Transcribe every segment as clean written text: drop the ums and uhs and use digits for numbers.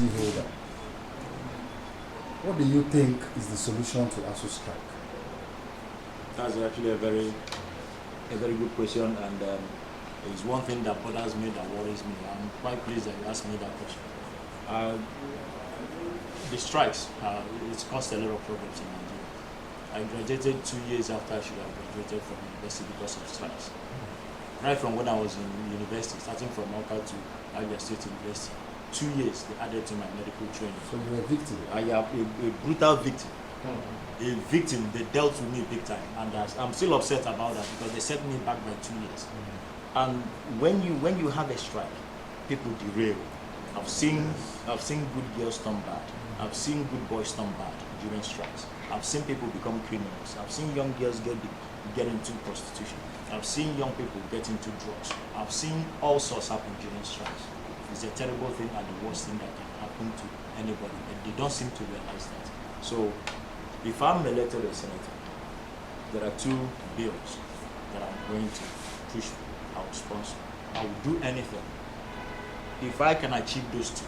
PhD holder. What do you think is the solution to ASUU strike? That's actually a very good question, and it's one thing that bothers me, that worries me. I'm quite pleased that you asked me that question. The strikes, it's caused a lot of problems in Nigeria. I graduated 2 years after I should have graduated from university because of strikes. Right from when I was in university, starting from Oka to Abia State University, 2 years they added to my medical training. So you were a victim? I am a brutal victim. A victim, they dealt with me big time, and I'm still upset about that because they set me back by 2 years. And when you have a strike, people derail. I've seen good girls turn bad. I've seen good boys turn bad during strikes. I've seen people become criminals. I've seen young girls get into prostitution. I've seen young people get into drugs. I've seen all sorts happen during strikes. It's a terrible thing and the worst thing that can happen to anybody, and they don't seem to realize that. So, if I'm elected as senator, there are 2 bills that I'm going to push for. I will sponsor. I will do anything. If I can achieve those 2,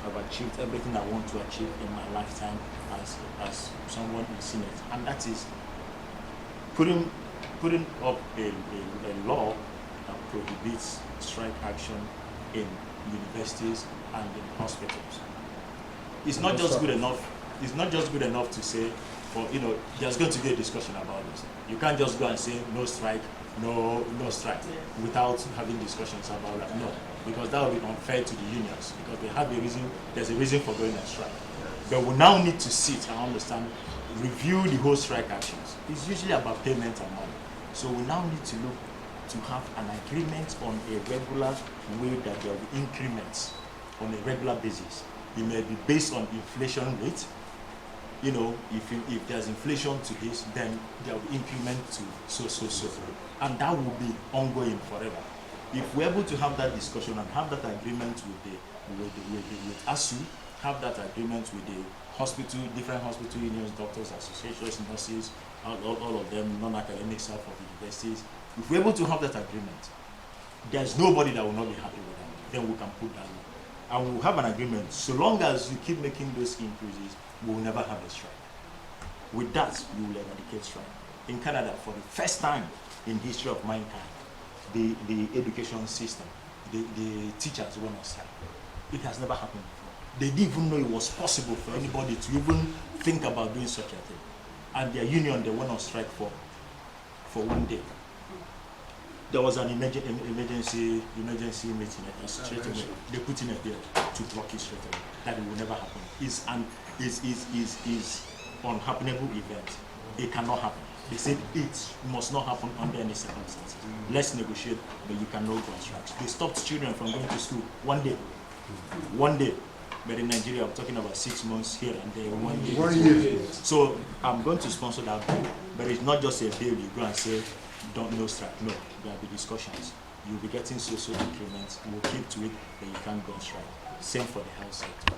I've achieved everything I want to achieve in my lifetime as someone in the Senate, and that is putting up a law that prohibits strike action in universities and in hospitals. It's not just good enough. It's not just good enough to say, well, there's going to be a discussion about this. You can't just go and say no strike, no strike, without having discussions about that. No, because that would be unfair to the unions, because they have a reason. There's a reason for going on strike. But we now need to sit and understand, review the whole strike actions. It's usually about payment and money. So we now need to look to have an agreement on a regular way that there will be increments on a regular basis. It may be based on inflation rate. If there's inflation to this, then there will be increment to so. And that will be ongoing forever. If we're able to have that discussion and have that agreement with ASUU, have that agreement with the different hospital unions, doctors, associations, nurses, all of them, non-academic staff of universities. If we're able to have that agreement, there's nobody that will not be happy with that. Then we can put that law. And we'll have an agreement. So long as you keep making those increases, we will never have a strike. With that, you will eradicate strike. In Canada, for the first time in the history of mankind, the education system, the teachers went on strike. It has never happened before. They didn't even know it was possible for anybody to even think about doing such a thing. And their union, they went on strike for 1 day. There was an emergency meeting straight away. They put in a bill to block it straight away. That it will never happen. It's unhappenable event. It cannot happen. They said it must not happen under any circumstances. Let's negotiate, but you cannot go on strikes. They stopped children from going to school 1 day. 1 day. But in Nigeria, I'm talking about 6 months here and there, 1 year. 1 year. So I'm going to sponsor that bill. But it's not just a bill you go and say, no strike. No, there will be discussions. You'll be getting so increments. We'll keep to it, but you can't go on strike. Same for the health sector.